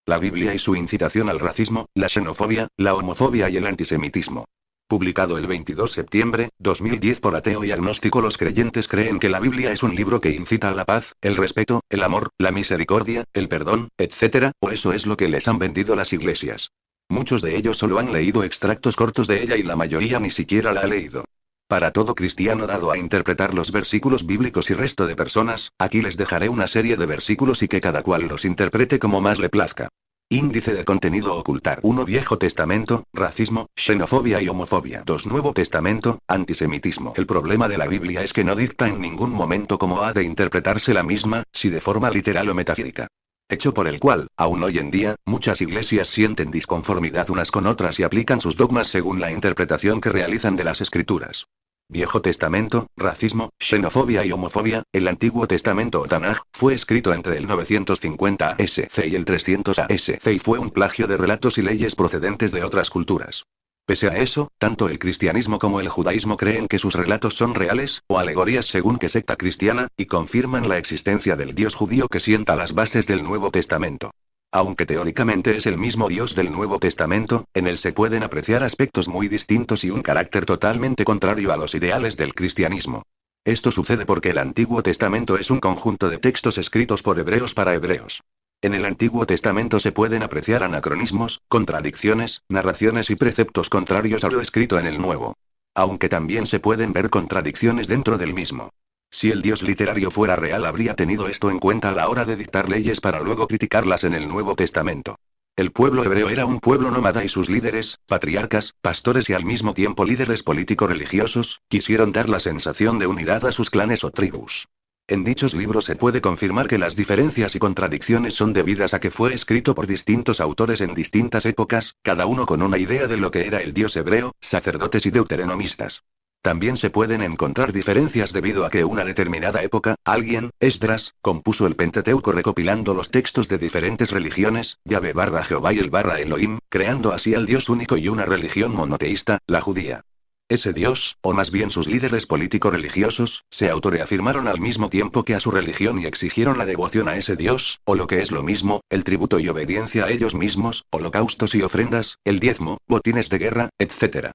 La Biblia y su incitación al racismo, la xenofobia, la homofobia y el antisemitismo. Publicado el 22 de septiembre, 2010 por ateo y agnóstico. Los creyentes creen que la Biblia es un libro que incita a la paz, el respeto, el amor, la misericordia, el perdón, etc., o eso es lo que les han vendido las iglesias. Muchos de ellos solo han leído extractos cortos de ella y la mayoría ni siquiera la ha leído. Para todo cristiano dado a interpretar los versículos bíblicos y resto de personas, aquí les dejaré una serie de versículos y que cada cual los interprete como más le plazca. Índice de contenido ocultar. 1 Viejo Testamento, racismo, xenofobia y homofobia. 2 Nuevo Testamento, antisemitismo. El problema de la Biblia es que no dicta en ningún momento cómo ha de interpretarse la misma, si de forma literal o metafísica. Hecho por el cual, aún hoy en día, muchas iglesias sienten disconformidad unas con otras y aplican sus dogmas según la interpretación que realizan de las escrituras. Viejo Testamento, racismo, xenofobia y homofobia. El Antiguo Testamento o Tanaj fue escrito entre el 950 ASC y el 300 ASC y fue un plagio de relatos y leyes procedentes de otras culturas. Pese a eso, tanto el cristianismo como el judaísmo creen que sus relatos son reales, o alegorías según qué secta cristiana, y confirman la existencia del Dios judío que sienta las bases del Nuevo Testamento. Aunque teóricamente es el mismo Dios del Nuevo Testamento, en él se pueden apreciar aspectos muy distintos y un carácter totalmente contrario a los ideales del cristianismo. Esto sucede porque el Antiguo Testamento es un conjunto de textos escritos por hebreos para hebreos. En el Antiguo Testamento se pueden apreciar anacronismos, contradicciones, narraciones y preceptos contrarios a lo escrito en el Nuevo. Aunque también se pueden ver contradicciones dentro del mismo. Si el Dios literario fuera real, habría tenido esto en cuenta a la hora de dictar leyes para luego criticarlas en el Nuevo Testamento. El pueblo hebreo era un pueblo nómada y sus líderes, patriarcas, pastores y al mismo tiempo líderes político-religiosos, quisieron dar la sensación de unidad a sus clanes o tribus. En dichos libros se puede confirmar que las diferencias y contradicciones son debidas a que fue escrito por distintos autores en distintas épocas, cada uno con una idea de lo que era el Dios hebreo, sacerdotes y deuteronomistas. También se pueden encontrar diferencias debido a que una determinada época, alguien, Esdras, compuso el Pentateuco recopilando los textos de diferentes religiones, Yahvé barra Jehová y el barra Elohim, creando así al Dios único y una religión monoteísta, la judía. Ese Dios, o más bien sus líderes político-religiosos, se autoreafirmaron al mismo tiempo que a su religión y exigieron la devoción a ese Dios, o lo que es lo mismo, el tributo y obediencia a ellos mismos, holocaustos y ofrendas, el diezmo, botines de guerra, etc.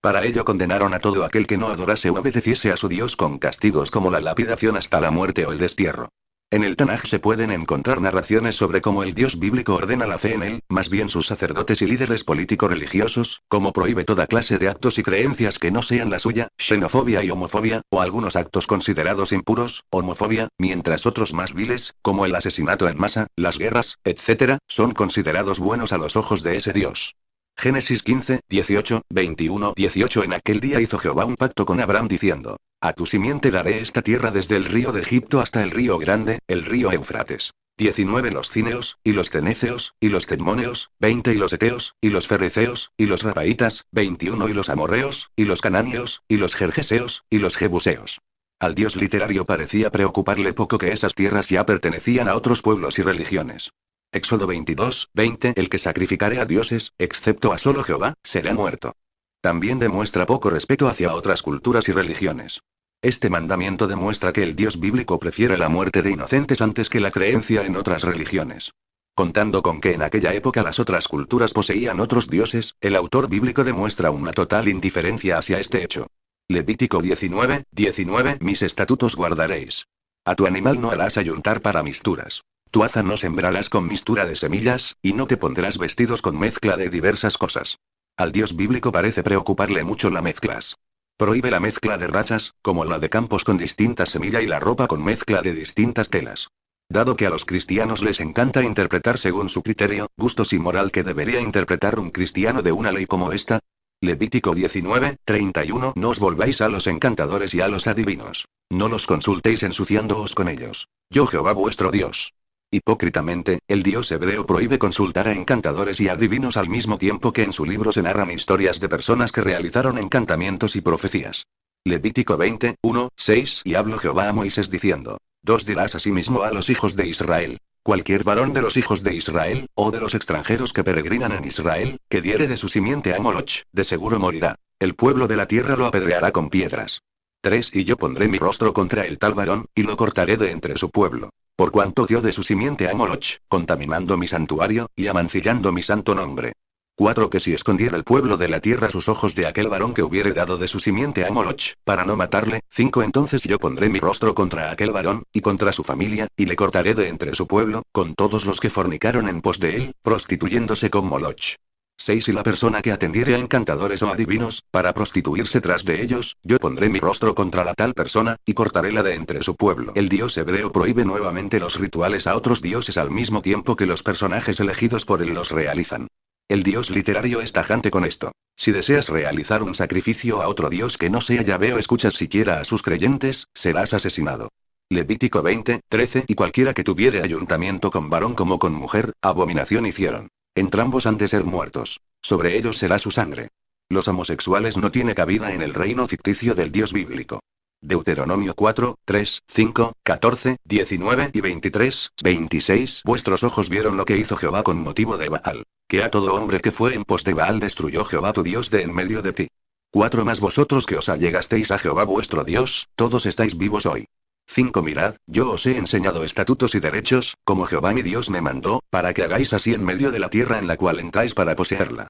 Para ello condenaron a todo aquel que no adorase o obedeciese a su Dios con castigos como la lapidación hasta la muerte o el destierro. En el Tanaj se pueden encontrar narraciones sobre cómo el Dios bíblico ordena la fe en él, más bien sus sacerdotes y líderes político-religiosos, cómo prohíbe toda clase de actos y creencias que no sean la suya, xenofobia y homofobia, o algunos actos considerados impuros, homofobia, mientras otros más viles, como el asesinato en masa, las guerras, etc., son considerados buenos a los ojos de ese Dios. Génesis 15, 18, 21, 18. En aquel día hizo Jehová un pacto con Abraham diciendo: a tu simiente daré esta tierra desde el río de Egipto hasta el río grande, el río Éufrates. 19. Los cineos, y los ceneceos, y los tedmoneos, 20. Y los eteos, y los fereceos, y los rabaitas, 21. Y los amorreos, y los cananeos, y los jerjeseos, y los jebuseos. Al Dios literario parecía preocuparle poco que esas tierras ya pertenecían a otros pueblos y religiones. Éxodo 22, 20. El que sacrificare a dioses, excepto a solo Jehová, será muerto. También demuestra poco respeto hacia otras culturas y religiones. Este mandamiento demuestra que el Dios bíblico prefiere la muerte de inocentes antes que la creencia en otras religiones. Contando con que en aquella época las otras culturas poseían otros dioses, el autor bíblico demuestra una total indiferencia hacia este hecho. Levítico 19, 19. Mis estatutos guardaréis. A tu animal no harás ayuntar para misturas. Tu haza no sembrarás con mistura de semillas, y no te pondrás vestidos con mezcla de diversas cosas. Al Dios bíblico parece preocuparle mucho la mezclas. Prohíbe la mezcla de razas, como la de campos con distintas semillas y la ropa con mezcla de distintas telas. Dado que a los cristianos les encanta interpretar según su criterio, gustos y moral que debería interpretar un cristiano de una ley como esta. Levítico 19, 31. No os volváis a los encantadores y a los adivinos. No los consultéis ensuciándoos con ellos. Yo Jehová vuestro Dios. Hipócritamente, el Dios hebreo prohíbe consultar a encantadores y adivinos al mismo tiempo que en su libro se narran historias de personas que realizaron encantamientos y profecías. Levítico 20, 1, 6. Y habló Jehová a Moisés diciendo: 2 dirás asimismo a los hijos de Israel: cualquier varón de los hijos de Israel, o de los extranjeros que peregrinan en Israel, que diere de su simiente a Moloch, de seguro morirá. El pueblo de la tierra lo apedreará con piedras. 3. Y yo pondré mi rostro contra el tal varón, y lo cortaré de entre su pueblo. Por cuanto dio de su simiente a Moloch, contaminando mi santuario, y amancillando mi santo nombre. 4. Que si escondiera el pueblo de la tierra sus ojos de aquel varón que hubiere dado de su simiente a Moloch, para no matarle. 5. Entonces yo pondré mi rostro contra aquel varón, y contra su familia, y le cortaré de entre su pueblo, con todos los que fornicaron en pos de él, prostituyéndose con Moloch. 6. Y la persona que atendiere a encantadores o adivinos, para prostituirse tras de ellos, yo pondré mi rostro contra la tal persona, y cortaréla de entre su pueblo. El dios hebreo prohíbe nuevamente los rituales a otros dioses al mismo tiempo que los personajes elegidos por él los realizan. El dios literario es tajante con esto. Si deseas realizar un sacrificio a otro dios que no sea Yahvé o escuchas siquiera a sus creyentes, serás asesinado. Levítico 20, 13. Y cualquiera que tuviere ayuntamiento con varón como con mujer, abominación hicieron. Entrambos han de ser muertos. Sobre ellos será su sangre. Los homosexuales no tiene cabida en el reino ficticio del Dios bíblico. Deuteronomio 4, 3, 5, 14, 19 y 23, 26. Vuestros ojos vieron lo que hizo Jehová con motivo de Baal. Que a todo hombre que fue en pos de Baal destruyó Jehová tu Dios de en medio de ti. 4. Más vosotros que os allegasteis a Jehová vuestro Dios, todos estáis vivos hoy. 5. Mirad, yo os he enseñado estatutos y derechos, como Jehová mi Dios me mandó, para que hagáis así en medio de la tierra en la cual entráis para poseerla.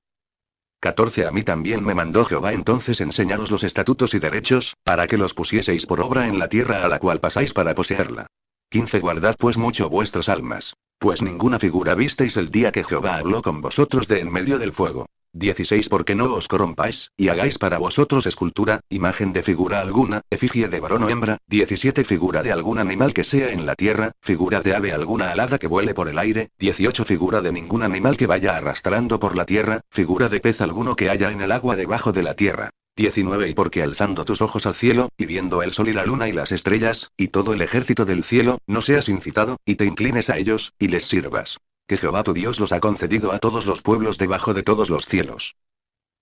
14. A mí también me mandó Jehová entonces enseñaros los estatutos y derechos, para que los pusieseis por obra en la tierra a la cual pasáis para poseerla. 15. Guardad pues mucho vuestras almas. Pues ninguna figura visteis el día que Jehová habló con vosotros de en medio del fuego. 16. Porque no os corrompáis, y hagáis para vosotros escultura, imagen de figura alguna, efigie de varón o hembra. 17. Figura de algún animal que sea en la tierra, figura de ave alguna alada que vuele por el aire. 18. Figura de ningún animal que vaya arrastrando por la tierra, figura de pez alguno que haya en el agua debajo de la tierra. 19. Y porque alzando tus ojos al cielo, y viendo el sol y la luna y las estrellas, y todo el ejército del cielo, no seas incitado, y te inclines a ellos, y les sirvas. Que Jehová tu Dios los ha concedido a todos los pueblos debajo de todos los cielos.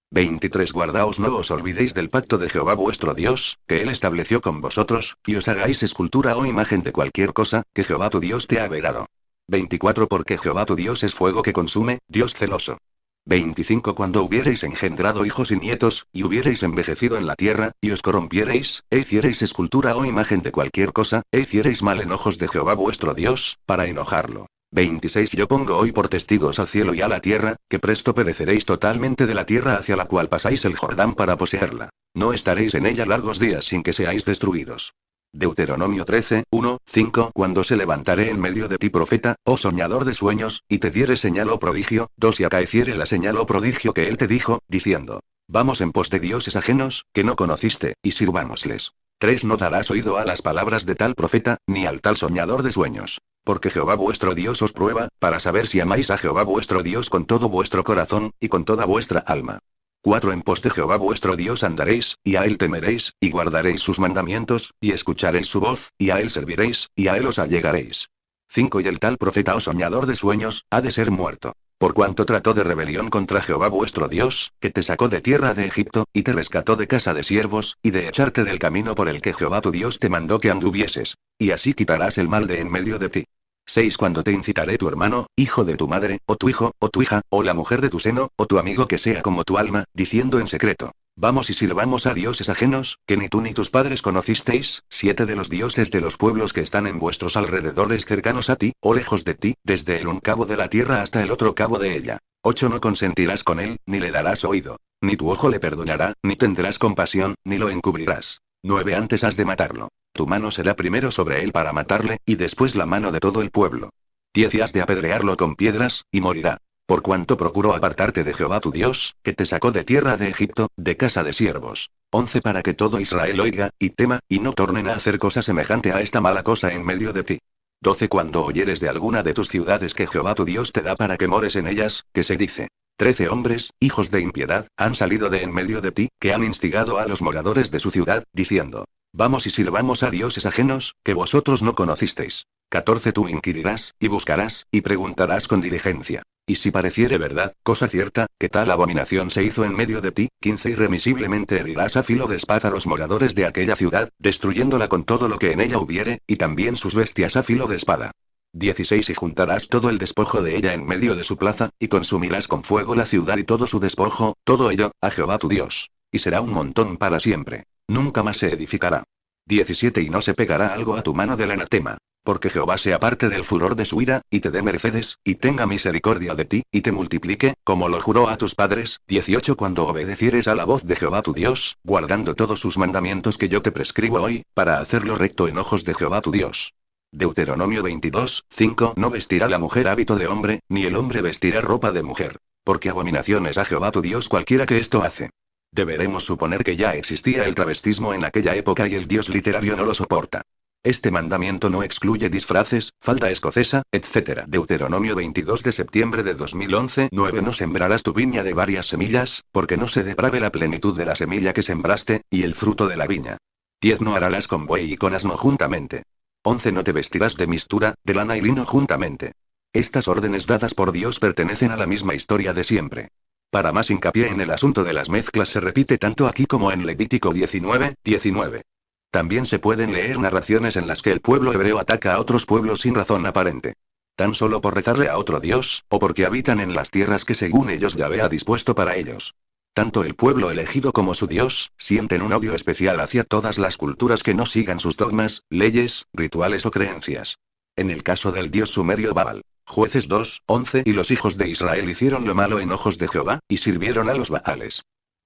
23. Guardaos, no os olvidéis del pacto de Jehová vuestro Dios, que él estableció con vosotros, y os hagáis escultura o imagen de cualquier cosa, que Jehová tu Dios te ha vedado. 24. Porque Jehová tu Dios es fuego que consume, Dios celoso. 25. Cuando hubiereis engendrado hijos y nietos, y hubiereis envejecido en la tierra, y os corrompiereis, e hiciereis escultura o imagen de cualquier cosa, e hiciereis mal en ojos de Jehová vuestro Dios, para enojarlo. 26. Yo pongo hoy por testigos al cielo y a la tierra, que presto pereceréis totalmente de la tierra hacia la cual pasáis el Jordán para poseerla. No estaréis en ella largos días sin que seáis destruidos. Deuteronomio 13, 1, 5. Cuando se levantaré en medio de ti profeta, oh soñador de sueños, y te diere señal o prodigio. 2. Y acaeciere la señal o prodigio que él te dijo, diciendo: Vamos en pos de dioses ajenos, que no conociste, y sirvámosles. 3. No darás oído a las palabras de tal profeta, ni al tal soñador de sueños. Porque Jehová vuestro Dios os prueba, para saber si amáis a Jehová vuestro Dios con todo vuestro corazón, y con toda vuestra alma. 4. En pos de Jehová vuestro Dios andaréis, y a él temeréis, y guardaréis sus mandamientos, y escucharéis su voz, y a él serviréis, y a él os allegaréis. 5. Y el tal profeta o soñador de sueños, ha de ser muerto. Por cuanto trató de rebelión contra Jehová vuestro Dios, que te sacó de tierra de Egipto, y te rescató de casa de siervos, y de echarte del camino por el que Jehová tu Dios te mandó que anduvieses. Y así quitarás el mal de en medio de ti. 6. Cuando te incitaré tu hermano, hijo de tu madre, o tu hijo, o tu hija, o la mujer de tu seno, o tu amigo que sea como tu alma, diciendo en secreto: Vamos y sirvamos a dioses ajenos, que ni tú ni tus padres conocisteis. 7. De los dioses de los pueblos que están en vuestros alrededores cercanos a ti, o lejos de ti, desde el un cabo de la tierra hasta el otro cabo de ella. 8. No consentirás con él, ni le darás oído. Ni tu ojo le perdonará, ni tendrás compasión, ni lo encubrirás. 9. Antes has de matarlo. Tu mano será primero sobre él para matarle, y después la mano de todo el pueblo. 10. Y has de apedrearlo con piedras, y morirá. Por cuanto procuró apartarte de Jehová tu Dios, que te sacó de tierra de Egipto, de casa de siervos. 11. Para que todo Israel oiga, y tema, y no tornen a hacer cosa semejante a esta mala cosa en medio de ti. 12. Cuando oyeres de alguna de tus ciudades que Jehová tu Dios te da para que mores en ellas, que se dice: 13 hombres, hijos de impiedad, han salido de en medio de ti, que han instigado a los moradores de su ciudad, diciendo: Vamos y sirvamos a dioses ajenos, que vosotros no conocisteis. 14. Tú inquirirás, y buscarás, y preguntarás con diligencia. Y si pareciere verdad, cosa cierta, que tal abominación se hizo en medio de ti. 15. Irremisiblemente herirás a filo de espada a los moradores de aquella ciudad, destruyéndola con todo lo que en ella hubiere, y también sus bestias a filo de espada. 16. Y juntarás todo el despojo de ella en medio de su plaza, y consumirás con fuego la ciudad y todo su despojo, todo ello, a Jehová tu Dios. Y será un montón para siempre. Nunca más se edificará. 17. Y no se pegará algo a tu mano del anatema. Porque Jehová se aparte del furor de su ira, y te dé mercedes, y tenga misericordia de ti, y te multiplique, como lo juró a tus padres. 18 Cuando obedecieres a la voz de Jehová tu Dios, guardando todos sus mandamientos que yo te prescribo hoy, para hacerlo recto en ojos de Jehová tu Dios. Deuteronomio 22, 5 No vestirá la mujer hábito de hombre, ni el hombre vestirá ropa de mujer. Porque abominación es a Jehová tu Dios cualquiera que esto hace. Deberemos suponer que ya existía el travestismo en aquella época y el Dios literario no lo soporta. Este mandamiento no excluye disfraces, falda escocesa, etc. Deuteronomio 22 de septiembre de 2011. 9 No sembrarás tu viña de varias semillas, porque no se deprave la plenitud de la semilla que sembraste, y el fruto de la viña. 10 No harás con buey y con asno juntamente. 11 No te vestirás de mistura, de lana y lino juntamente. Estas órdenes dadas por Dios pertenecen a la misma historia de siempre. Para más hincapié en el asunto de las mezclas se repite tanto aquí como en Levítico 19, 19. También se pueden leer narraciones en las que el pueblo hebreo ataca a otros pueblos sin razón aparente. Tan solo por rezarle a otro Dios, o porque habitan en las tierras que según ellos Yahvé ha dispuesto para ellos. Tanto el pueblo elegido como su Dios, sienten un odio especial hacia todas las culturas que no sigan sus dogmas, leyes, rituales o creencias. En el caso del dios sumerio Baal, Jueces 2, 11 y los hijos de Israel hicieron lo malo en ojos de Jehová, y sirvieron a los Baales.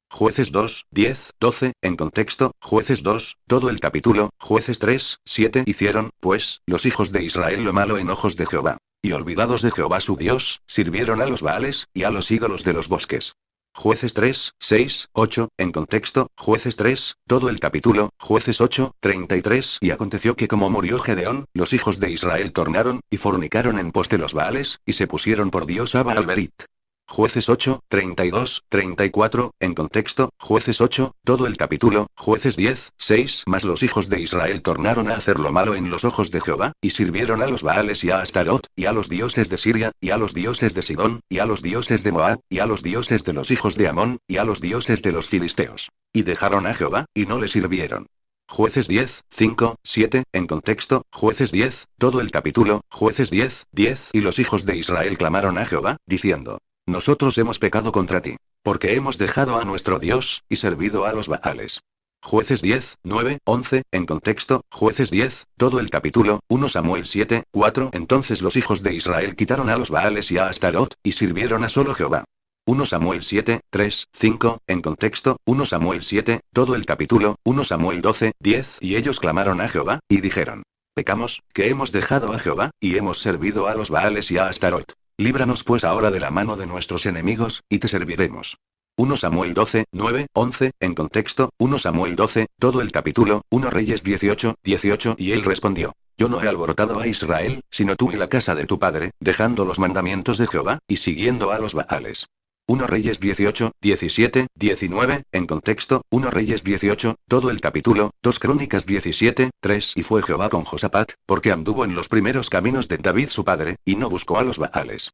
Jueces 2, 10, 12, en contexto, Jueces 2, todo el capítulo, Jueces 3, 7 hicieron, pues, los hijos de Israel lo malo en ojos de Jehová. Y olvidados de Jehová su Dios, sirvieron a los Baales, y a los ídolos de los bosques. Jueces 3, 6, 8, en contexto, Jueces 3, todo el capítulo, Jueces 8, 33 y aconteció que como murió Gedeón, los hijos de Israel tornaron, y fornicaron en pos de los Baales, y se pusieron por Dios a Baal-Berit. Jueces 8, 32, 34, en contexto, Jueces 8, todo el capítulo, Jueces 10, 6 Mas los hijos de Israel tornaron a hacer lo malo en los ojos de Jehová, y sirvieron a los Baales y a Astarot, y a los dioses de Siria, y a los dioses de Sidón, y a los dioses de Moab, y a los dioses de los hijos de Amón, y a los dioses de los filisteos. Y dejaron a Jehová, y no le sirvieron. Jueces 10, 5, 7, en contexto, Jueces 10, todo el capítulo, Jueces 10, 10 y los hijos de Israel clamaron a Jehová, diciendo: Nosotros hemos pecado contra ti, porque hemos dejado a nuestro Dios, y servido a los Baales. Jueces 10, 9, 11, en contexto, Jueces 10, todo el capítulo, 1 Samuel 7, 4 Entonces los hijos de Israel quitaron a los Baales y a Astarot, y sirvieron a solo Jehová. 1 Samuel 7, 3, 5, en contexto, 1 Samuel 7, todo el capítulo, 1 Samuel 12, 10 Y ellos clamaron a Jehová, y dijeron: Pecamos, que hemos dejado a Jehová, y hemos servido a los Baales y a Astarot. Líbranos pues ahora de la mano de nuestros enemigos, y te serviremos. 1 Samuel 12, 9, 11, en contexto, 1 Samuel 12, todo el capítulo, 1 Reyes 18, 18 Y él respondió: Yo no he alborotado a Israel, sino tú y la casa de tu padre, dejando los mandamientos de Jehová, y siguiendo a los Baales. 1 Reyes 18, 17, 19, en contexto, 1 Reyes 18, todo el capítulo, 2 Crónicas 17, 3 Y fue Jehová con Josafat, porque anduvo en los primeros caminos de David su padre, y no buscó a los Baales.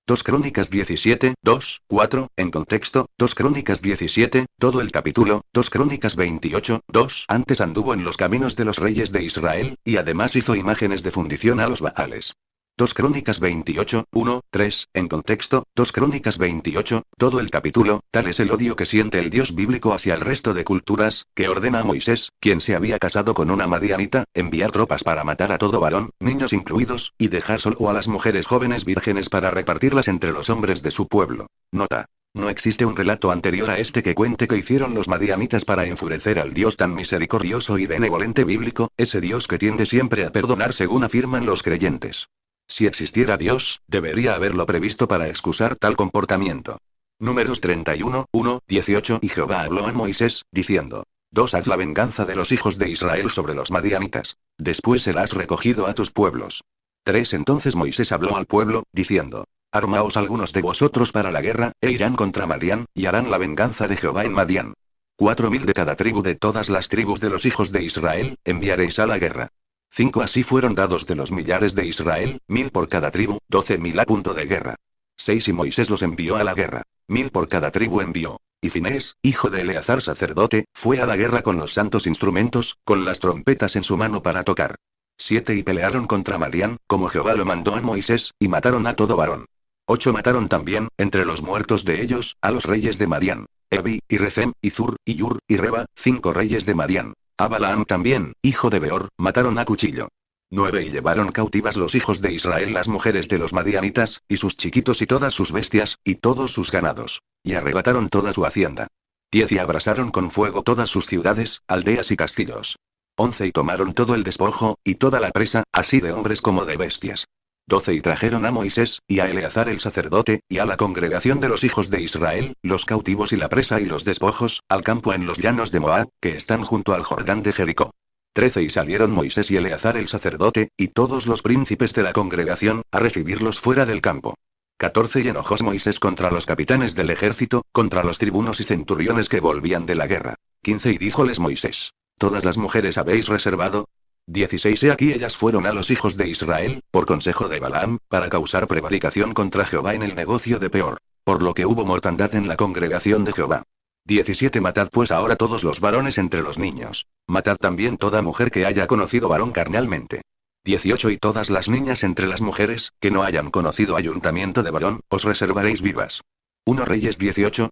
2 Crónicas 17, 2, 4, en contexto, 2 Crónicas 17, todo el capítulo, 2 Crónicas 28, 2 Antes anduvo en los caminos de los reyes de Israel, y además hizo imágenes de fundición a los Baales. 2 Crónicas 28, 1, 3, en contexto, 2 Crónicas 28, todo el capítulo, tal es el odio que siente el Dios bíblico hacia el resto de culturas, que ordena a Moisés, quien se había casado con una madianita, enviar tropas para matar a todo varón, niños incluidos, y dejar solo a las mujeres jóvenes vírgenes para repartirlas entre los hombres de su pueblo. Nota: no existe un relato anterior a este que cuente que hicieron los madianitas para enfurecer al Dios tan misericordioso y benevolente bíblico, ese Dios que tiende siempre a perdonar según afirman los creyentes. Si existiera Dios, debería haberlo previsto para excusar tal comportamiento. Números 31, 1, 18 Y Jehová habló a Moisés, diciendo: 2 Haz la venganza de los hijos de Israel sobre los madianitas. Después serás recogido a tus pueblos. 3 Entonces Moisés habló al pueblo, diciendo: Armaos algunos de vosotros para la guerra, e irán contra Madián, y harán la venganza de Jehová en Madián. 4.000 de cada tribu de todas las tribus de los hijos de Israel, enviaréis a la guerra. 5 Así fueron dados de los millares de Israel, 1.000 por cada tribu, 12.000 a punto de guerra. 6 Y Moisés los envió a la guerra. 1.000 por cada tribu envió. Y Finés, hijo de Eleazar sacerdote, fue a la guerra con los santos instrumentos, con las trompetas en su mano para tocar. 7 Y pelearon contra Madián, como Jehová lo mandó a Moisés, y mataron a todo varón. 8 Mataron también, entre los muertos de ellos, a los reyes de Madián: Evi, y Recem, y Zur, y Yur, y Reba, 5 reyes de Madián. A Balaam también, hijo de Beor, mataron a cuchillo. 9 Y llevaron cautivas los hijos de Israel las mujeres de los madianitas, y sus chiquitos y todas sus bestias, y todos sus ganados. Y arrebataron toda su hacienda. 10 Y abrasaron con fuego todas sus ciudades, aldeas y castillos. 11 Y tomaron todo el despojo, y toda la presa, así de hombres como de bestias. 12 Y trajeron a Moisés, y a Eleazar el sacerdote, y a la congregación de los hijos de Israel, los cautivos y la presa y los despojos, al campo en los llanos de Moab, que están junto al Jordán de Jericó. 13 Y salieron Moisés y Eleazar el sacerdote, y todos los príncipes de la congregación, a recibirlos fuera del campo. 14 Y enojó Moisés contra los capitanes del ejército, contra los tribunos y centuriones que volvían de la guerra. 15 Y díjoles Moisés: ¿Todas las mujeres habéis reservado? 16 He aquí ellas fueron a los hijos de Israel, por consejo de Balaam, para causar prevaricación contra Jehová en el negocio de Peor. Por lo que hubo mortandad en la congregación de Jehová. 17 Matad pues ahora todos los varones entre los niños. Matad también toda mujer que haya conocido varón carnalmente. 18 Y todas las niñas entre las mujeres, que no hayan conocido ayuntamiento de varón, os reservaréis vivas. 1 Reyes 18,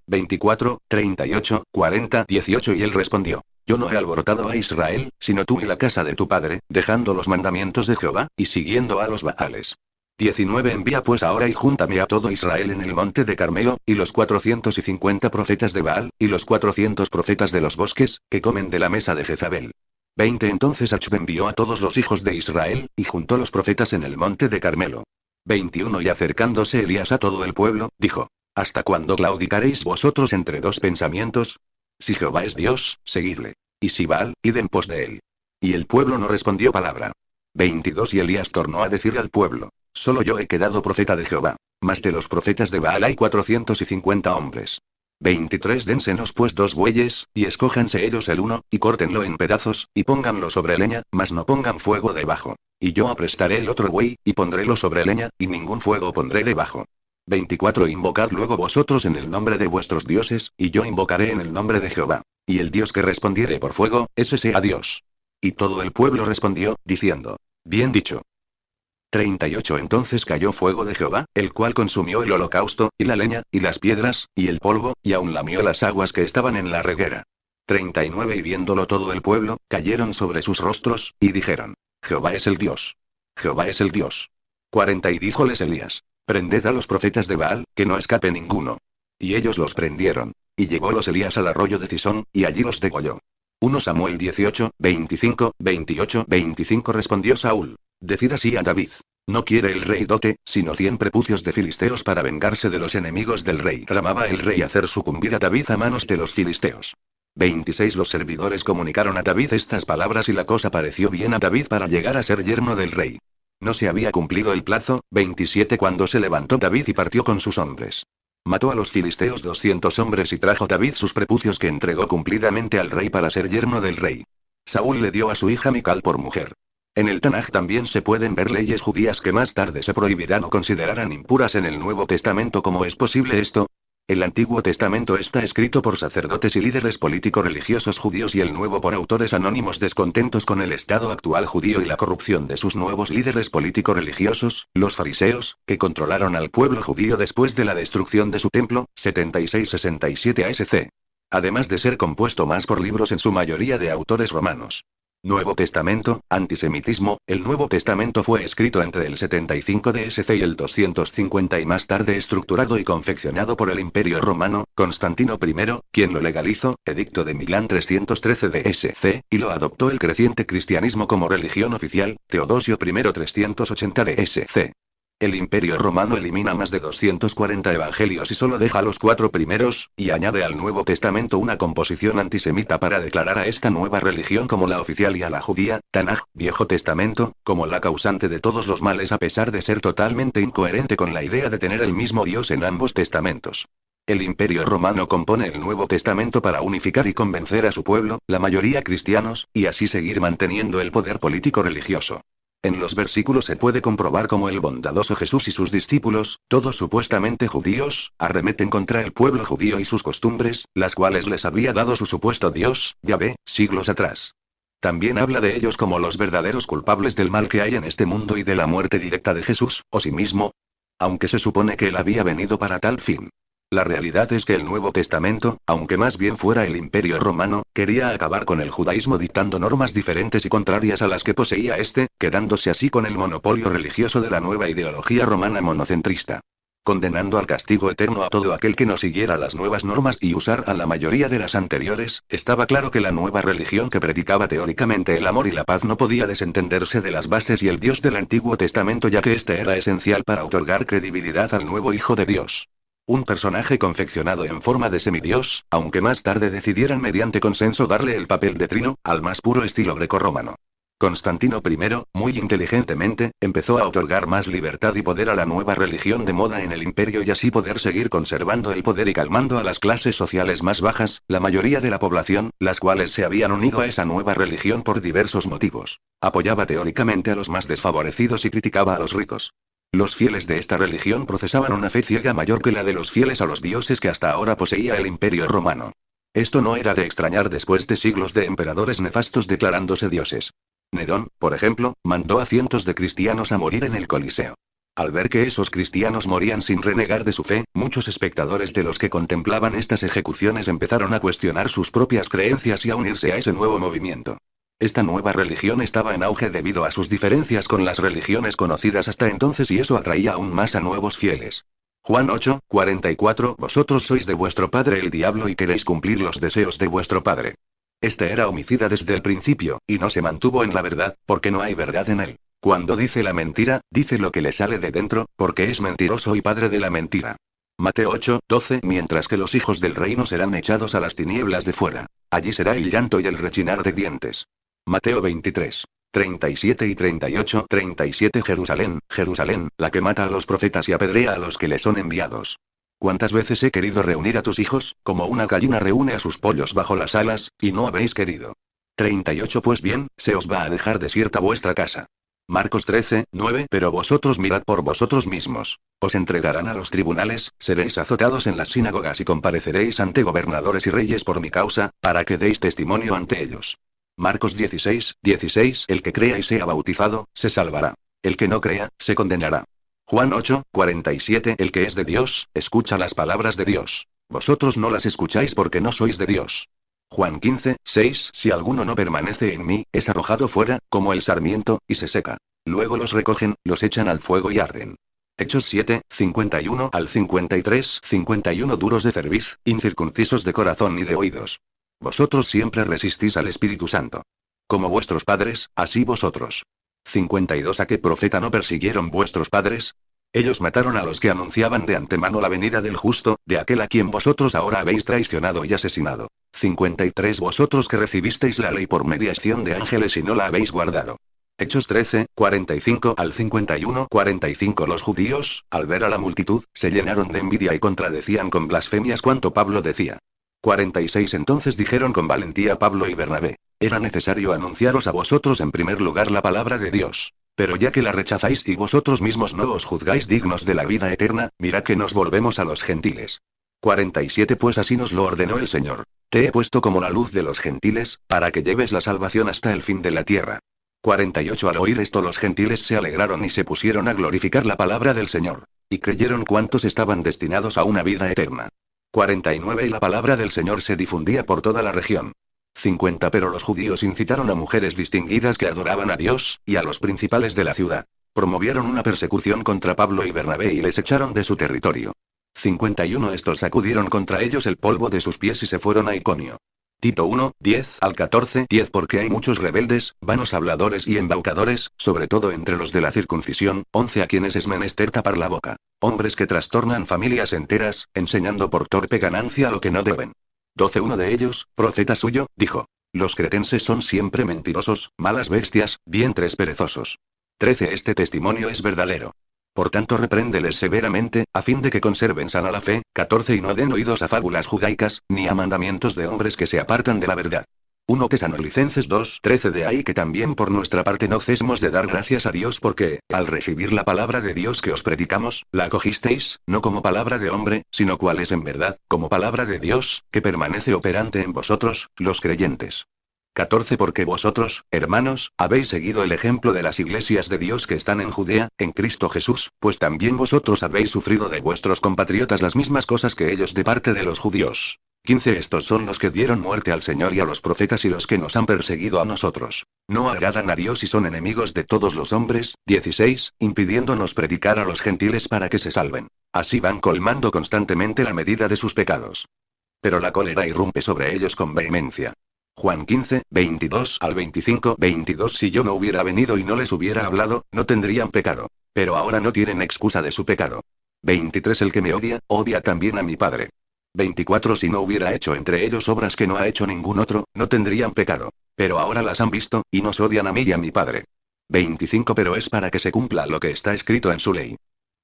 24, 38, 40, 18 Y él respondió: Yo no he alborotado a Israel, sino tú y la casa de tu padre, dejando los mandamientos de Jehová, y siguiendo a los Baales. 19 Envía pues ahora y júntame a todo Israel en el monte de Carmelo, y los 450 profetas de Baal, y los 400 profetas de los bosques, que comen de la mesa de Jezabel. 20 Entonces Achb envió a todos los hijos de Israel, y juntó los profetas en el monte de Carmelo. 21 Y acercándose Elías a todo el pueblo, dijo: ¿Hasta cuándo claudicaréis vosotros entre dos pensamientos? Si Jehová es Dios, seguidle. Y si Baal, id en pos de él. Y el pueblo no respondió palabra. 22 Y Elías tornó a decir al pueblo: Solo yo he quedado profeta de Jehová. Mas de los profetas de Baal hay 450 hombres. 23 Dénsenos pues 2 bueyes, y escójanse ellos el uno, y córtenlo en pedazos, y pónganlo sobre leña, mas no pongan fuego debajo. Y yo aprestaré el otro buey, y pondrélo sobre leña, y ningún fuego pondré debajo. 24 Invocad luego vosotros en el nombre de vuestros dioses, y yo invocaré en el nombre de Jehová. Y el Dios que respondiere por fuego, ese sea Dios. Y todo el pueblo respondió, diciendo: Bien dicho. 38 Entonces cayó fuego de Jehová, el cual consumió el holocausto, y la leña, y las piedras, y el polvo, y aun lamió las aguas que estaban en la reguera. 39 Y viéndolo todo el pueblo, cayeron sobre sus rostros, y dijeron: Jehová es el Dios. Jehová es el Dios. 40 Y díjoles Elías: Prended a los profetas de Baal, que no escape ninguno. Y ellos los prendieron. Y llevólos Elías al arroyo de Cisón, y allí los degolló. 1 Samuel 18, 25, 28, 25 Respondió Saúl: Decid así a David: No quiere el rey dote, sino 100 prepucios de filisteos para vengarse de los enemigos del rey. Tramaba el rey hacer sucumbir a David a manos de los filisteos. 26 Los servidores comunicaron a David estas palabras y la cosa pareció bien a David para llegar a ser yerno del rey. No se había cumplido el plazo. 27 Cuando se levantó David y partió con sus hombres. Mató a los filisteos 200 hombres y trajo David sus prepucios que entregó cumplidamente al rey para ser yerno del rey. Saúl le dio a su hija Mical por mujer. En el Tanaj también se pueden ver leyes judías que más tarde se prohibirán o considerarán impuras en el Nuevo Testamento. ¿Cómo es posible esto? El Antiguo Testamento está escrito por sacerdotes y líderes político-religiosos judíos y el Nuevo por autores anónimos descontentos con el estado actual judío y la corrupción de sus nuevos líderes político-religiosos, los fariseos, que controlaron al pueblo judío después de la destrucción de su templo, 76-67 ASC. Además de ser compuesto más por libros en su mayoría de autores romanos. Nuevo Testamento, antisemitismo. El Nuevo Testamento fue escrito entre el 75 DSC y el 250 y más tarde estructurado y confeccionado por el Imperio Romano, Constantino I, quien lo legalizó, Edicto de Milán 313 DSC, y lo adoptó el creciente cristianismo como religión oficial, Teodosio I 380 DSC. El Imperio Romano elimina más de 240 evangelios y solo deja los 4 primeros, y añade al Nuevo Testamento una composición antisemita para declarar a esta nueva religión como la oficial y a la judía, Tanaj, Viejo Testamento, como la causante de todos los males a pesar de ser totalmente incoherente con la idea de tener el mismo Dios en ambos testamentos. El Imperio Romano compone el Nuevo Testamento para unificar y convencer a su pueblo, la mayoría cristianos, y así seguir manteniendo el poder político religioso. En los versículos se puede comprobar cómo el bondadoso Jesús y sus discípulos, todos supuestamente judíos, arremeten contra el pueblo judío y sus costumbres, las cuales les había dado su supuesto Dios, Yahvé, siglos atrás. También habla de ellos como los verdaderos culpables del mal que hay en este mundo y de la muerte directa de Jesús, o sí mismo, aunque se supone que él había venido para tal fin. La realidad es que el Nuevo Testamento, aunque más bien fuera el Imperio Romano, quería acabar con el judaísmo dictando normas diferentes y contrarias a las que poseía este, quedándose así con el monopolio religioso de la nueva ideología romana monocentrista. Condenando al castigo eterno a todo aquel que no siguiera las nuevas normas y usar a la mayoría de las anteriores, estaba claro que la nueva religión que predicaba teóricamente el amor y la paz no podía desentenderse de las bases y el Dios del Antiguo Testamento, ya que este era esencial para otorgar credibilidad al nuevo Hijo de Dios. Un personaje confeccionado en forma de semidios, aunque más tarde decidieran mediante consenso darle el papel de Trino, al más puro estilo grecorromano. Constantino I, muy inteligentemente, empezó a otorgar más libertad y poder a la nueva religión de moda en el imperio y así poder seguir conservando el poder y calmando a las clases sociales más bajas, la mayoría de la población, las cuales se habían unido a esa nueva religión por diversos motivos. Apoyaba teóricamente a los más desfavorecidos y criticaba a los ricos. Los fieles de esta religión profesaban una fe ciega mayor que la de los fieles a los dioses que hasta ahora poseía el imperio romano. Esto no era de extrañar después de siglos de emperadores nefastos declarándose dioses. Nerón, por ejemplo, mandó a cientos de cristianos a morir en el Coliseo. Al ver que esos cristianos morían sin renegar de su fe, muchos espectadores de los que contemplaban estas ejecuciones empezaron a cuestionar sus propias creencias y a unirse a ese nuevo movimiento. Esta nueva religión estaba en auge debido a sus diferencias con las religiones conocidas hasta entonces y eso atraía aún más a nuevos fieles. Juan 8, 44 Vosotros sois de vuestro padre el diablo y queréis cumplir los deseos de vuestro padre. Este era homicida desde el principio, y no se mantuvo en la verdad, porque no hay verdad en él. Cuando dice la mentira, dice lo que le sale de dentro, porque es mentiroso y padre de la mentira. Mateo 8, 12 Mientras que los hijos del reino serán echados a las tinieblas de fuera. Allí será el llanto y el rechinar de dientes. Mateo 23. 37 y 38. 37 Jerusalén, Jerusalén, la que mata a los profetas y apedrea a los que le son enviados. ¿Cuántas veces he querido reunir a tus hijos, como una gallina reúne a sus pollos bajo las alas, y no habéis querido? 38 Pues bien, se os va a dejar desierta vuestra casa. Marcos 13, 9 Pero vosotros mirad por vosotros mismos. Os entregarán a los tribunales, seréis azotados en las sinagogas y compareceréis ante gobernadores y reyes por mi causa, para que deis testimonio ante ellos. Marcos 16, 16 El que crea y sea bautizado, se salvará. El que no crea, se condenará. Juan 8, 47 El que es de Dios, escucha las palabras de Dios. Vosotros no las escucháis porque no sois de Dios. Juan 15, 6 Si alguno no permanece en mí, es arrojado fuera, como el sarmiento, y se seca. Luego los recogen, los echan al fuego y arden. Hechos 7, 51 al 53 51 Duros de cerviz, incircuncisos de corazón y de oídos. Vosotros siempre resistís al Espíritu Santo. Como vuestros padres, así vosotros. 52 ¿A qué profeta no persiguieron vuestros padres? Ellos mataron a los que anunciaban de antemano la venida del justo, de aquel a quien vosotros ahora habéis traicionado y asesinado. 53 Vosotros que recibisteis la ley por mediación de ángeles y no la habéis guardado. Hechos 13, 45 al 51 45 Los judíos, al ver a la multitud, se llenaron de envidia y contradecían con blasfemias cuanto Pablo decía. 46 Entonces dijeron con valentía Pablo y Bernabé: era necesario anunciaros a vosotros en primer lugar la palabra de Dios. Pero ya que la rechazáis y vosotros mismos no os juzgáis dignos de la vida eterna, mirad que nos volvemos a los gentiles. 47 Pues así nos lo ordenó el Señor. Te he puesto como la luz de los gentiles, para que lleves la salvación hasta el fin de la tierra. 48 Al oír esto los gentiles se alegraron y se pusieron a glorificar la palabra del Señor. Y creyeron cuantos estaban destinados a una vida eterna. 49 Y la palabra del Señor se difundía por toda la región. 50 Pero los judíos incitaron a mujeres distinguidas que adoraban a Dios, y a los principales de la ciudad. Promovieron una persecución contra Pablo y Bernabé y les echaron de su territorio. 51 Estos sacudieron contra ellos el polvo de sus pies y se fueron a Iconio. Tito 1, 10 al 14 10 Porque hay muchos rebeldes, vanos habladores y embaucadores, sobre todo entre los de la circuncisión, 11 A quienes es menester tapar la boca. Hombres que trastornan familias enteras, enseñando por torpe ganancia lo que no deben. 12 Uno de ellos, profeta suyo, dijo: los cretenses son siempre mentirosos, malas bestias, vientres perezosos. 13 Este testimonio es verdadero. Por tanto repréndeles severamente, a fin de que conserven sana la fe. 14 Y no den oídos a fábulas judaicas, ni a mandamientos de hombres que se apartan de la verdad. 1 Tesalonicenses 2, 13 De ahí que también por nuestra parte no cesemos de dar gracias a Dios porque, al recibir la palabra de Dios que os predicamos, la acogisteis, no como palabra de hombre, sino cual es en verdad, como palabra de Dios, que permanece operante en vosotros, los creyentes. 14 Porque vosotros, hermanos, habéis seguido el ejemplo de las iglesias de Dios que están en Judea, en Cristo Jesús, pues también vosotros habéis sufrido de vuestros compatriotas las mismas cosas que ellos de parte de los judíos. 15 Estos son los que dieron muerte al Señor y a los profetas y los que nos han perseguido a nosotros. No agradan a Dios y son enemigos de todos los hombres. 16 Impidiéndonos predicar a los gentiles para que se salven. Así van colmando constantemente la medida de sus pecados. Pero la cólera irrumpe sobre ellos con vehemencia. Juan 15, 22 al 25, 22 Si yo no hubiera venido y no les hubiera hablado, no tendrían pecado. Pero ahora no tienen excusa de su pecado. 23 El que me odia, odia también a mi Padre. 24 Si no hubiera hecho entre ellos obras que no ha hecho ningún otro, no tendrían pecado. Pero ahora las han visto, y nos odian a mí y a mi Padre. 25 Pero es para que se cumpla lo que está escrito en su ley.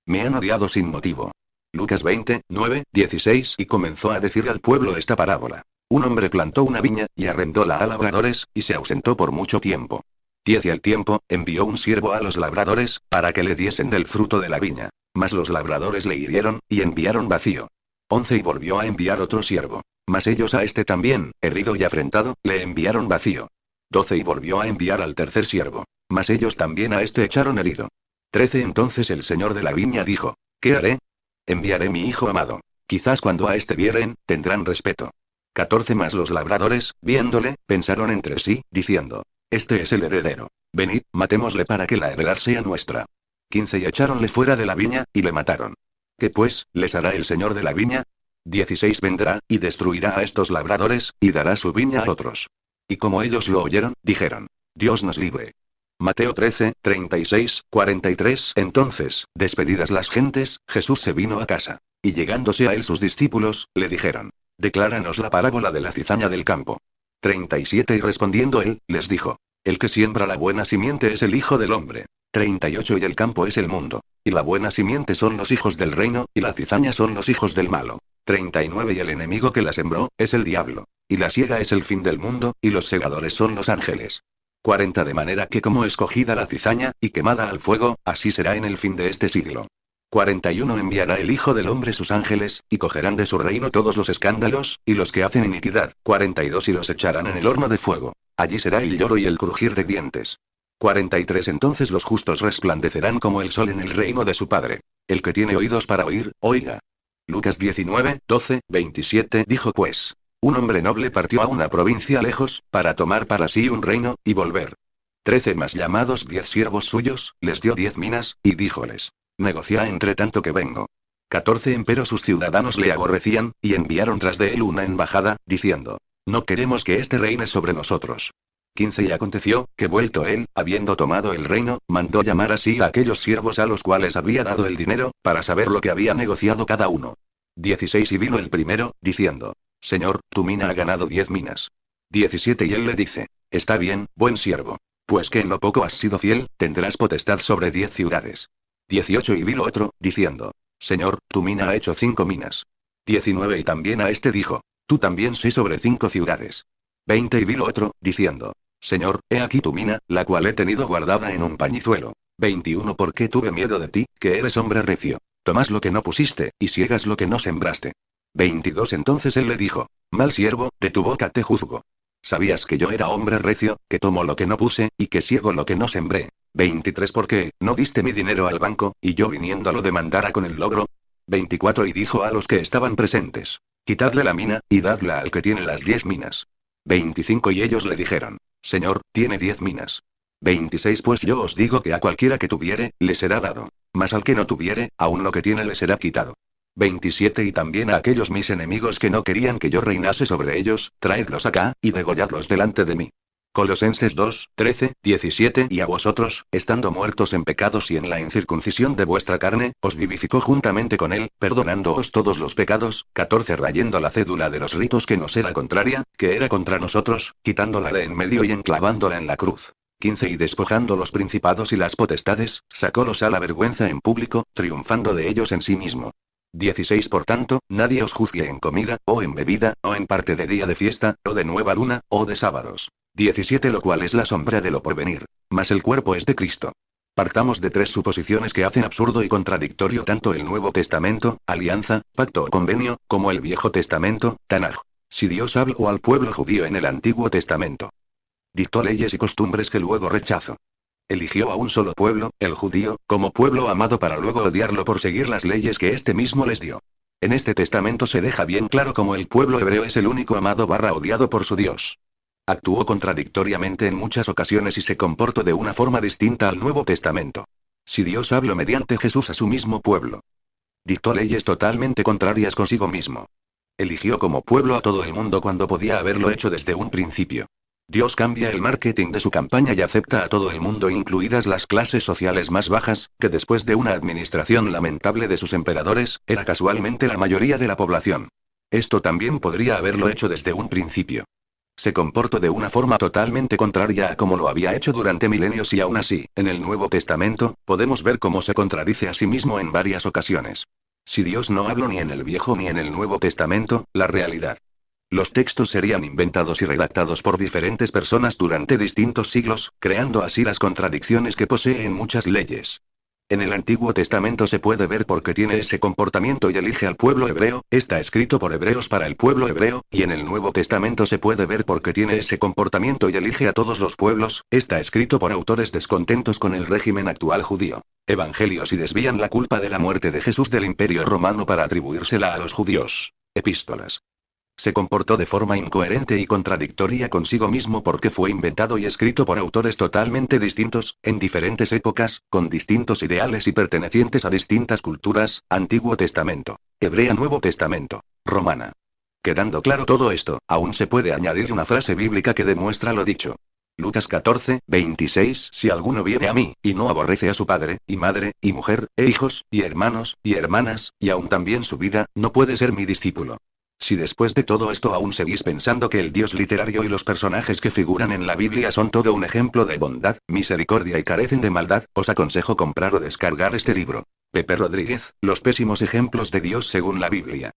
Me han odiado sin motivo. Lucas 20, 9, 16 Y comenzó a decir al pueblo esta parábola. Un hombre plantó una viña, y arrendóla a labradores, y se ausentó por mucho tiempo. 10 Y al tiempo, envió un siervo a los labradores, para que le diesen del fruto de la viña. Mas los labradores le hirieron, y enviaron vacío. 11 Y volvió a enviar otro siervo. Mas ellos a este también, herido y afrentado, le enviaron vacío. 12 Y volvió a enviar al tercer siervo. Mas ellos también a este echaron herido. 13 Entonces el señor de la viña dijo: ¿Qué haré? Enviaré mi hijo amado. Quizás cuando a este vieren, tendrán respeto. 14 Mas los labradores, viéndole, pensaron entre sí, diciendo: Este es el heredero. Venid, matémosle para que la heredad sea nuestra. 15 Y echáronle fuera de la viña, y le mataron. ¿Qué pues, les hará el señor de la viña? 16 Vendrá, y destruirá a estos labradores, y dará su viña a otros. Y como ellos lo oyeron, dijeron: Dios nos libre. Mateo 13, 36, 43 Entonces, despedidas las gentes, Jesús se vino a casa. Y llegándose a él sus discípulos, le dijeron: Decláranos la parábola de la cizaña del campo. 37 Y respondiendo él, les dijo: El que siembra la buena simiente es el Hijo del Hombre. 38 Y el campo es el mundo. Y la buena simiente son los hijos del reino, y la cizaña son los hijos del malo. 39 Y el enemigo que la sembró, es el diablo. Y la siega es el fin del mundo, y los segadores son los ángeles. 40 De manera que como escogida la cizaña, y quemada al fuego, así será en el fin de este siglo. 41 Enviará el Hijo del Hombre sus ángeles, y cogerán de su reino todos los escándalos, y los que hacen iniquidad. 42 Y los echarán en el horno de fuego. Allí será el lloro y el crujir de dientes. 43 Entonces los justos resplandecerán como el sol en el reino de su Padre. El que tiene oídos para oír, oiga. Lucas 19, 12, 27 Dijo pues: Un hombre noble partió a una provincia lejos, para tomar para sí un reino, y volver. 13 Mas llamados 10 siervos suyos, les dio 10 minas, y díjoles: Negocia entre tanto que vengo. 14 Empero sus ciudadanos le aborrecían, y enviaron tras de él una embajada, diciendo: No queremos que éste reine sobre nosotros. 15 Y aconteció, que vuelto él, habiendo tomado el reino, mandó llamar así a aquellos siervos a los cuales había dado el dinero, para saber lo que había negociado cada uno. 16 Y vino el primero, diciendo: Señor, tu mina ha ganado 10 minas. 17 Y él le dice: Está bien, buen siervo. Pues que en lo poco has sido fiel, tendrás potestad sobre 10 ciudades. 18 Y vino otro, diciendo: Señor, tu mina ha hecho 5 minas. 19 Y también a este dijo: Tú también sé sobre 5 ciudades. 20 Y vino otro, diciendo: Señor, he aquí tu mina, la cual he tenido guardada en un pañizuelo. 21 Porque tuve miedo de ti, que eres hombre recio. Tomas lo que no pusiste, y siegas lo que no sembraste. 22 Entonces él le dijo: Mal siervo, de tu boca te juzgo. Sabías que yo era hombre recio, que tomo lo que no puse, y que siego lo que no sembré. 23 Porque no diste mi dinero al banco, y yo viniendo lo demandara con el logro. 24 Y dijo a los que estaban presentes: Quitadle la mina, y dadla al que tiene las 10 minas. 25 Y ellos le dijeron: Señor, tiene 10 minas. 26 Pues yo os digo que a cualquiera que tuviere, le será dado. Mas al que no tuviere, aun lo que tiene le será quitado. 27 Y también a aquellos mis enemigos que no querían que yo reinase sobre ellos, traedlos acá, y degolladlos delante de mí. Colosenses 2, 13, 17 Y a vosotros, estando muertos en pecados y en la incircuncisión de vuestra carne, os vivificó juntamente con él, perdonándoos todos los pecados. 14 Rayendo la cédula de los ritos que nos era contraria, que era contra nosotros, quitándola de en medio y enclavándola en la cruz. 15 Y despojando los principados y las potestades, sacólos a la vergüenza en público, triunfando de ellos en sí mismo. 16 Por tanto, nadie os juzgue en comida, o en bebida, o en parte de día de fiesta, o de nueva luna, o de sábados. 17 Lo cual es la sombra de lo porvenir. Mas el cuerpo es de Cristo. Partamos de 3 suposiciones que hacen absurdo y contradictorio tanto el Nuevo Testamento, alianza, pacto o convenio, como el Viejo Testamento, Tanaj. Si Dios habló al pueblo judío en el Antiguo Testamento, Dictó leyes y costumbres que luego rechazó. Eligió a un solo pueblo, el judío, como pueblo amado para luego odiarlo por seguir las leyes que éste mismo les dio. En este testamento se deja bien claro cómo el pueblo hebreo es el único amado barra odiado por su Dios. Actuó contradictoriamente en muchas ocasiones y se comportó de una forma distinta al Nuevo Testamento. Si Dios habló mediante Jesús a su mismo pueblo, dictó leyes totalmente contrarias consigo mismo. Eligió como pueblo a todo el mundo cuando podía haberlo hecho desde un principio. Dios cambia el marketing de su campaña y acepta a todo el mundo, incluidas las clases sociales más bajas, que después de una administración lamentable de sus emperadores, era casualmente la mayoría de la población. Esto también podría haberlo hecho desde un principio. Se comportó de una forma totalmente contraria a como lo había hecho durante milenios y aún así, en el Nuevo Testamento, podemos ver cómo se contradice a sí mismo en varias ocasiones. Si Dios no habló ni en el Viejo ni en el Nuevo Testamento, la realidad. Los textos serían inventados y redactados por diferentes personas durante distintos siglos, creando así las contradicciones que poseen muchas leyes. En el Antiguo Testamento se puede ver por qué tiene ese comportamiento y elige al pueblo hebreo, está escrito por hebreos para el pueblo hebreo, y en el Nuevo Testamento se puede ver por qué tiene ese comportamiento y elige a todos los pueblos, está escrito por autores descontentos con el régimen actual judío. Evangelios y desvían la culpa de la muerte de Jesús del Imperio Romano para atribuírsela a los judíos. Epístolas. Se comportó de forma incoherente y contradictoria consigo mismo porque fue inventado y escrito por autores totalmente distintos, en diferentes épocas, con distintos ideales y pertenecientes a distintas culturas, Antiguo Testamento, Hebrea, Nuevo Testamento, Romana. Quedando claro todo esto, aún se puede añadir una frase bíblica que demuestra lo dicho. Lucas 14, 26. Si alguno viene a mí, y no aborrece a su padre, y madre, y mujer, e hijos, y hermanos, y hermanas, y aún también su vida, no puede ser mi discípulo. Si después de todo esto aún seguís pensando que el Dios literario y los personajes que figuran en la Biblia son todo un ejemplo de bondad, misericordia y carecen de maldad, os aconsejo comprar o descargar este libro. Pepe Rodríguez, Los pésimos ejemplos de Dios según la Biblia.